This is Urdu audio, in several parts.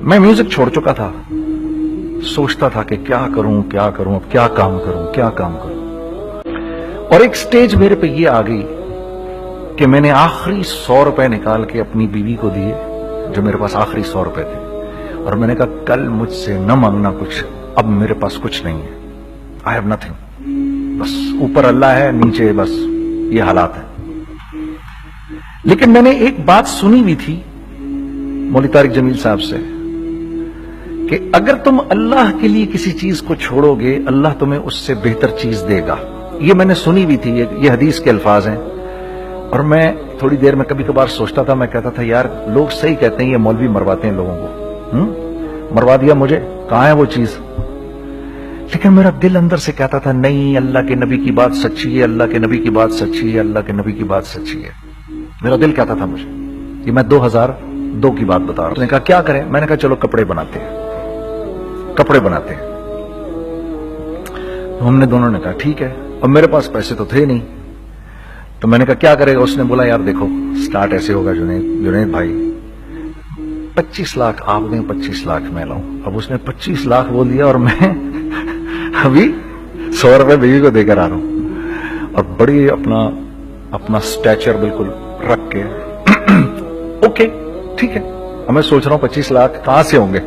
میں میوزک چھوڑ چکا تھا، سوچتا تھا کہ کیا کروں اب کیا کام کروں، اور ایک سٹیج میرے پہ یہ آ گئی کہ میں نے آخری 100 روپے نکال کے اپنی بیوی کو دیے، جو میرے پاس آخری 100 روپے تھے، اور میں نے کہا کل مجھ سے نہ مانگنا کچھ، اب میرے پاس کچھ نہیں ہے، آئی ہیو نتھنگ، بس اوپر اللہ ہے، نیچے بس یہ حالات ہے۔ لیکن میں نے ایک بات سنی بھی تھی مولوی طارق جمیل صاحب سے کہ اگر تم اللہ کے لیے کسی چیز کو چھوڑو گے، اللہ تمہیں اس سے بہتر چیز دے گا۔ یہ میں نے سنی بھی تھی، یہ حدیث کے الفاظ ہیں، اور میں تھوڑی دیر میں کبھی کبھار سوچتا تھا، میں کہتا تھا یار لوگ صحیح کہتے ہیں، یہ مولوی مرواتے ہیں لوگوں کو، مروا دیا مجھے، کہاں ہے وہ چیز؟ لیکن میرا دل اندر سے کہتا تھا نہیں، اللہ کے نبی کی بات سچی ہے، اللہ کے نبی کی بات سچی ہے، اللہ کے نبی کی بات سچی ہے، میرا دل کہتا تھا مجھے۔ یہ میں 2002 کی بات بتا رہا ہوں۔ اس نے کہا کیا کریں؟ میں نے کہا چلو کپڑے بناتے ہیں۔ ہم نے دونوں نے کہا ٹھیک ہے، اور میرے پاس پیسے تو تھے نہیں، تو میں نے کہا کیا کرے گا؟ اس نے بولا یار دیکھو سٹارٹ ایسے ہوگا جنید بھائی، 25 لاکھ آپ دیں، 25 لاکھ میں لاؤں۔ اب اس نے 25 لاکھ بول دیا، اور میں ابھی 100 روپے بیوی کو دے کر آ رہا ہوں، اور بڑی اپنا سٹیچر بالکل رکھ کے اوکے ٹھیک ہے۔ اب میں سوچ رہا ہوں 25 لاکھ کہاں سے ہوں گے؟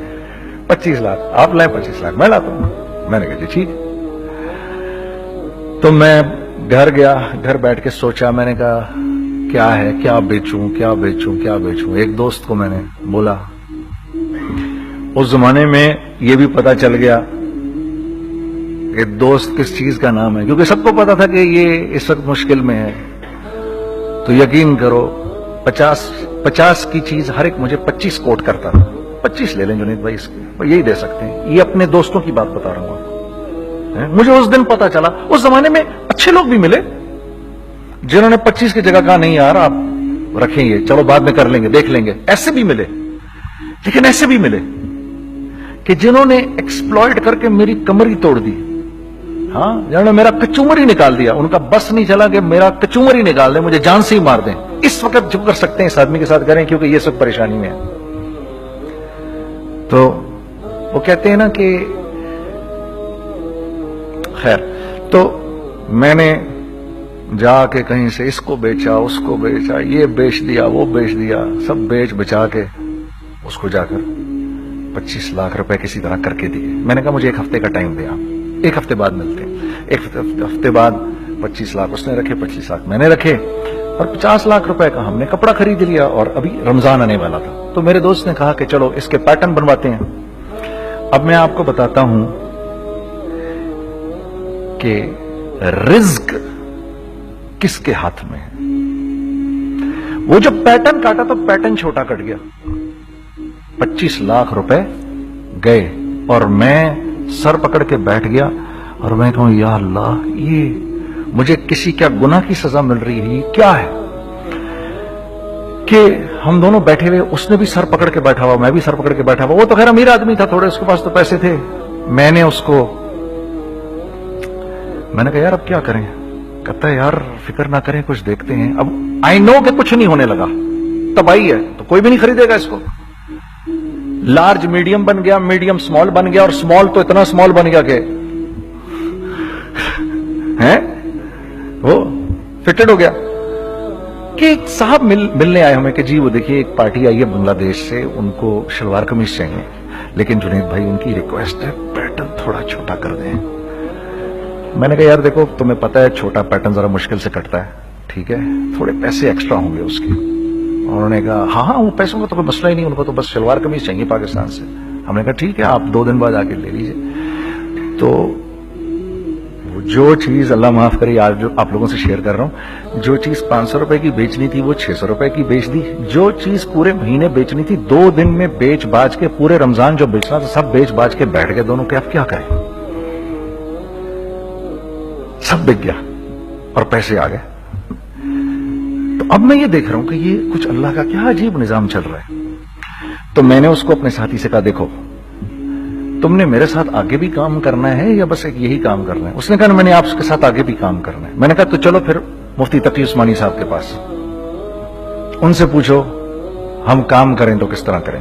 25 لاکھ آپ لائیں، 25 لاکھ میں لاتا ہوں۔ میں نے کہا جی ٹھیک ہے۔ تو میں گھر گیا، گھر بیٹھ کے سوچا، میں نے کہا کیا ہے، کیا بیچوں۔ ایک دوست کو میں نے بولا، اس زمانے میں یہ بھی پتا چل گیا کہ دوست کس چیز کا نام ہے، کیونکہ سب کو پتا تھا کہ یہ اس وقت مشکل میں ہے، تو یقین کرو 50 کی چیز ہر ایک مجھے 25 کوٹ کرتا تھا۔ 25 لے لیں جنید بھائی، اس کے یہی دے سکتے ہیں۔ یہ اپنے دوستوں کی بات بتا رہا ہوں آپ کو۔ مجھے اس دن پتا چلا، اس زمانے میں اچھے لوگ بھی ملے جنہوں نے 25 کی جگہ کہا نہیں یار آپ رکھیں گے، چلو بعد میں کر لیں گے، دیکھ لیں گے، ایسے بھی ملے۔ لیکن ایسے بھی ملے کہ جنہوں نے ایکسپلائٹ کر کے میری کمر ہی توڑ دی، ہاں جنہوں نے میرا کچومر ہی نکال دیا، ان کا بس نہیں چلا کہ میرا کچومر ہی نکال دیں، مجھے جان سے ہی مار دیں۔ اس وقت جو کر سکتے ہیں اس آدمی کے ساتھ کریں، کیونکہ یہ سب پریشانی میں ہے۔ تو وہ کہتے ہیں نا کہ خیر، تو میں نے جا کے کہیں سے اس کو بیچا، اس کو بیچا، یہ بیچ دیا، وہ بیچ دیا، سب بیچ بچا کے اس کو جا کر 25 لاکھ روپے کسی طرح کر کے دیے۔ میں نے کہا مجھے 1 ہفتے کا ٹائم دیا، 1 ہفتے بعد ملتے ہیں۔ 1 ہفتے بعد 25 لاکھ اس نے رکھے، 25 لاکھ میں نے رکھے، اور 50 لاکھ روپے کا ہم نے کپڑا خرید لیا، اور ابھی رمضان آنے والا تھا۔ تو میرے دوست نے کہا کہ چلو اس کے پیٹرن بنواتے ہیں۔ اب میں آپ کو بتاتا ہوں کہ رزق کس کے ہاتھ میں ہے۔ وہ جب پیٹرن کاٹا تو پیٹرن چھوٹا کٹ گیا، 25 لاکھ روپے گئے، اور میں سر پکڑ کے بیٹھ گیا، اور میں کہوں یا اللہ یہ مجھے کسی کیا گناہ کی سزا مل رہی ہے، یہ کیا ہے؟ کہ ہم دونوں بیٹھے ہوئے، اس نے بھی سر پکڑ کے بیٹھا ہوا، میں بھی سر پکڑ کے بیٹھا ہوا۔ وہ تو خیر امیر آدمی تھا تھوڑے، اس کے پاس تو پیسے تھے۔ میں نے اس کو میں نے کہا یار اب کیا کریں؟ کہتا ہے یار فکر نہ کریں، کچھ دیکھتے ہیں۔ اب آئی نو کہ کچھ نہیں ہونے لگا، تباہی ہے، تو کوئی بھی نہیں خریدے گا اس کو۔ لارج میڈیم بن گیا، میڈیم سمال بن گیا، اور سمال تو اتنا سمال بن گیا کہ وہ فٹڈ ہو گیا۔ کہ ایک صاحب ملنے آئے ہمیں کہ جی وہ دیکھیے ایک پارٹی آئی ہے بنگلہ دیش سے، ان کو شلوار قمیص چاہیے، لیکن جنید بھائی ان کی ریکویسٹ ہے پیٹرن تھوڑا چھوٹا کر دیں۔ میں نے کہا یار دیکھو تمہیں پتا ہے چھوٹا پیٹرن ذرا مشکل سے کٹتا ہے، ٹھیک ہے تھوڑے پیسے ایکسٹرا ہوں گے اس کے۔ انہوں نے کہا ہاں وہ پیسوں کا تو کوئی مسئلہ ہی نہیں، ان کو تو بس شلوار قمیص چاہیے پاکستان سے۔ ہم نے کہا ٹھیک ہے آپ 2 دن بعد آ کے لے لیجیے۔ تو جو چیز اللہ معاف کرے آج جو آپ لوگوں سے شیئر کر رہا ہوں، جو چیز 500 روپے کی بیچنی تھی وہ 600 روپے کی بیچ دی، جو چیز پورے مہینے بیچنی تھی 2 دن میں بیچ باج کے، پورے رمضان جو بیچنا تھا سب بیچ باج کے بیٹھ گئے دونوں کہ اب کیا کریں، سب بک گیا اور پیسے آ گئے۔ تو اب میں یہ دیکھ رہا ہوں کہ یہ کچھ اللہ کا کیا عجیب نظام چل رہا ہے۔ تو میں نے اس کو اپنے ساتھی سے کہا دیکھو تم نے میرے ساتھ آگے بھی کام کرنا ہے یا بس ایک یہی کام کرنا ہے؟ اس نے کہا میں نے آپ کے ساتھ آگے بھی کام کرنا ہے۔ میں نے کہا تو چلو پھر مفتی تقی عثمانی صاحب کے پاس، ان سے پوچھو ہم کام کریں تو کس طرح کریں۔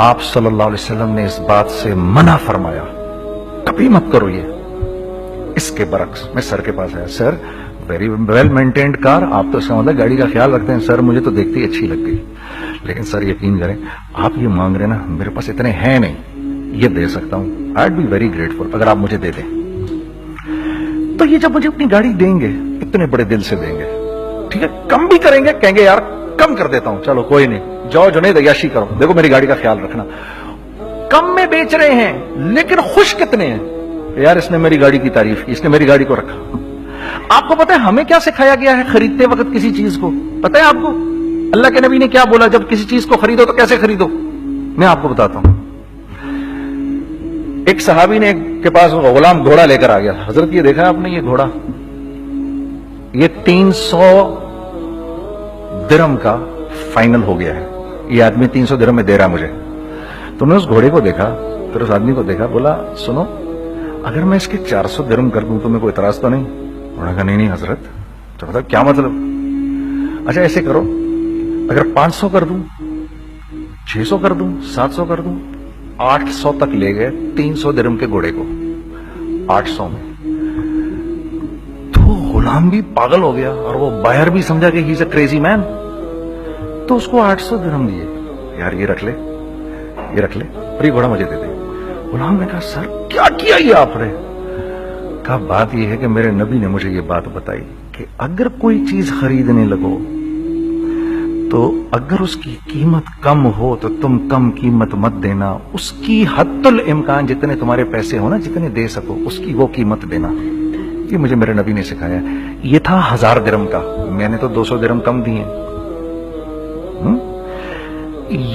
آپ صلی اللہ علیہ وسلم نے اس بات سے منع فرمایا, کبھی مت کرو یہ. اس کے برعکس میں سر کے پاس آیا, سر ویری ویل مینٹینڈ کار, آپ تو اس کا مطلب گاڑی کا خیال رکھتے ہیں. سر مجھے تو دیکھتی اچھی لگ گئی, لیکن سر یقین کریں آپ یہ مانگ رہے نا, میرے پاس اتنے ہیں نہیں, یہ دے سکتا ہوں. آئی بی ویری گریٹفل اگر آپ مجھے دے دیں. تو یہ جب مجھے اپنی گاڑی دیں گے اتنے بڑے دل سے دیں گے, ٹھیک ہے, کم بھی کریں گے, کہیں گے یار کم کر دیتا ہوں, چلو کوئی نہیں, جاؤ جنید عیاشی کرو, دیکھو میری گاڑی کا خیال رکھنا. کم میں بیچ رہے ہیں لیکن خوش کتنے ہیں, یار اس نے میری گاڑی کی تعریف کی, اس نے میری گاڑی کو رکھا. آپ کو پتا ہے ہمیں کیا سکھایا گیا ہے خریدتے وقت کسی چیز کو؟ پتا ہے آپ کو اللہ کے نبی نے کیا بولا جب کسی چیز کو خریدو تو کیسے خریدو؟ میں آپ کو بتاتا ہوں. ایک صحابی نے کے پاس غلام گھوڑا لے کر آ گیا. حضرت یہ دیکھا آپ نے, یہ گھوڑا یہ 300 درہم کا فائنل ہو گیا ہے, یہ آدمی 300 درہم میں دے رہا مجھے. تو نے اس گھوڑے کو دیکھا, پھر اس آدمی کو دیکھا, بولا سنو اگر میں اس کے 400 درہم کر دوں تو میں کوئی اعتراض تو نہیں؟ انہوں نے کہا نہیں حضرت. تو مطلب کیا مطلب؟ اچھا ایسے کرو, اگر 500 کر دوں, 600 کر دوں, 700 کر دوں. 800 تک لے گئے 300 درہم کے گھوڑے کو, 800 میں. تو غلام بھی پاگل ہو گیا اور وہ بائر بھی سمجھا کہ ہی از اے کریزی مین. تو اس کو 800 درہم دیے, یار یہ رکھ لے, یہ رکھ لے, اور یہ گھوڑا مجھے دے دے. غلام نے کہا سر کیا کیا یہ آپ نے؟ کہا بات یہ ہے کہ میرے نبی نے مجھے یہ بات بتائی کہ اگر کوئی چیز خریدنے لگو تو اگر اس کی قیمت کم ہو تو تم کم قیمت مت دینا, اس کی حد الامکان جتنے تمہارے پیسے ہو نا, جتنے دے سکو اس کی وہ قیمت دینا. یہ مجھے میرے نبی نے سکھایا. یہ تھا 1000 درہم کا, میں نے تو 200 درہم کم دیے.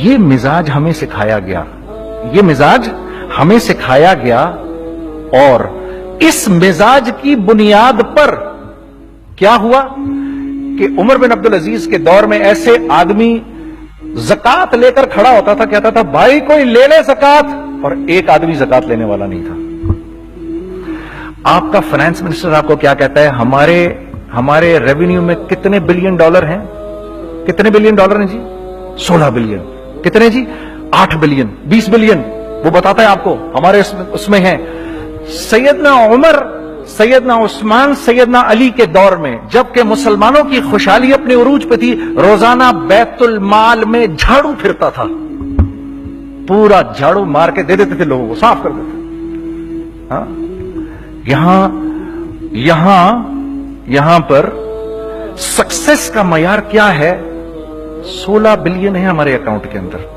یہ مزاج ہمیں سکھایا گیا, یہ مزاج ہمیں سکھایا گیا, اور اس مزاج کی بنیاد پر کیا ہوا کہ عمر بن عبدالعزیز کے دور میں ایسے آدمی زکات لے کر کھڑا ہوتا تھا, کہتا تھا بھائی کوئی لے لے زکات, اور ایک آدمی زکات لینے والا نہیں تھا. آپ کا فائنانس منسٹر آپ کو کیا کہتا ہے, ہمارے ریونیو میں کتنے بلین ڈالر ہیں؟ کتنے بلین ڈالر ہیں جی؟ 16 بلین. کتنے جی؟ 8 بلین, 20 بلین. وہ بتاتا ہے آپ کو ہمارے اس میں ہیں. سیدنا عمر, سیدنا عثمان, سیدنا علی کے دور میں جبکہ مسلمانوں کی خوشحالی اپنے عروج پہ تھی, روزانہ بیت المال میں جھاڑو پھرتا تھا, پورا جھاڑو مار کے دے دیتے تھے لوگوں کو, صاف کر دیتے. ہاں یہاں پر سکسیس کا معیار کیا ہے؟ 16 بلین ہے ہمارے اکاؤنٹ کے اندر.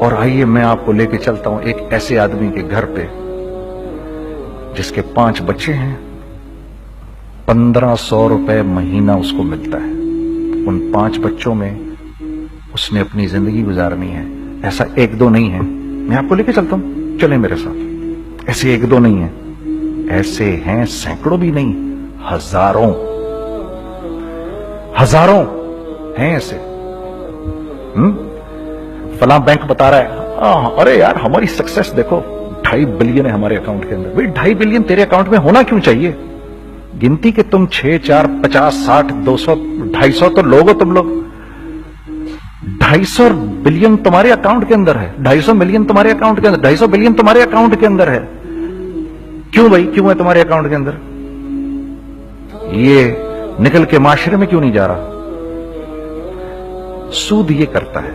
اور آئیے میں آپ کو لے کے چلتا ہوں ایک ایسے آدمی کے گھر پہ جس کے 5 بچے ہیں, 1500 روپے مہینہ اس کو ملتا ہے. ان 5 بچوں میں اس نے اپنی زندگی گزارنی ہے. ایسا 1-2 نہیں ہے, میں آپ کو لے کے چلتا ہوں, چلیں میرے ساتھ. ایسے 1-2 نہیں ہیں, ایسے ہیں سینکڑوں بھی نہیں, ہزاروں ہیں ایسے. فلاں بینک بتا رہا ہے ارے یار ہماری سکسیس دیکھو 2.5 بلین ہے ہمارے اکاؤنٹ کے اندر. بھائی 2.5 بلین تیرے اکاؤنٹ میں ہونا کیوں چاہیے؟ گنتی کہ تم 6, 4, 50, 60, 200, 250 تو لوگ ہو تم لوگ. 250 بلین تمہارے اکاؤنٹ کے اندر ہے, 250 ملین تمہارے اکاؤنٹ کے اندر, 250 بلین تمہارے اکاؤنٹ کے اندر ہے. کیوں بھائی, کیوں ہے تمہارے اکاؤنٹ کے اندر؟ یہ نکل کے معاشرے میں کیوں نہیں جا رہا؟ سود یہ کرتا ہے,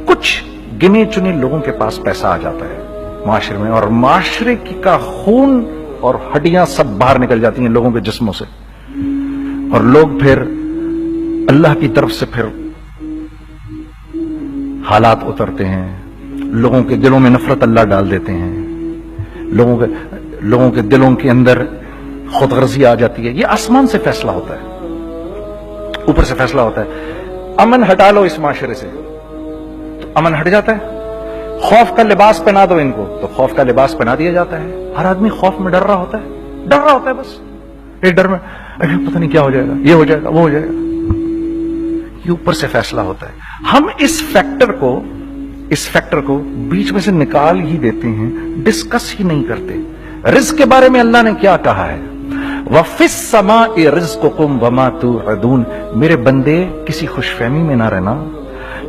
کچھ گنے چنے لوگوں کے پاس پیسہ آ جاتا ہے معاشرے میں, اور معاشرے کا خون اور ہڈیاں سب باہر نکل جاتی ہیں لوگوں کے جسموں سے, اور لوگ پھر اللہ کی طرف سے پھر حالات اترتے ہیں, لوگوں کے دلوں میں نفرت اللہ ڈال دیتے ہیں, لوگوں کے دلوں کے اندر خود غرضی آ جاتی ہے. یہ آسمان سے فیصلہ ہوتا ہے, اوپر سے فیصلہ ہوتا ہے. امن ہٹا لو اس معاشرے سے تو امن ہٹ جاتا ہے. خوف کا لباس پہنا دو ان کو تو خوف کا لباس پہنا دیا جاتا ہے. ہر آدمی خوف میں ڈر رہا ہوتا ہے, بس ایک ڈر میں پتہ نہیں کیا ہو جائے گا, یہ ہو جائے گا, وہ ہو جائے گا. یہ اوپر سے فیصلہ ہوتا ہے. ہم اس فیکٹر کو بیچ میں سے نکال ہی دیتے ہیں, ڈسکس ہی نہیں کرتے. رزق کے بارے میں اللہ نے کیا کہا ہے؟ وَفِي السَّمَاءِ رِزْقُكُمْ وَمَا تُوعَدُونَ. میرے بندے کسی خوش فہمی میں نہ رہنا,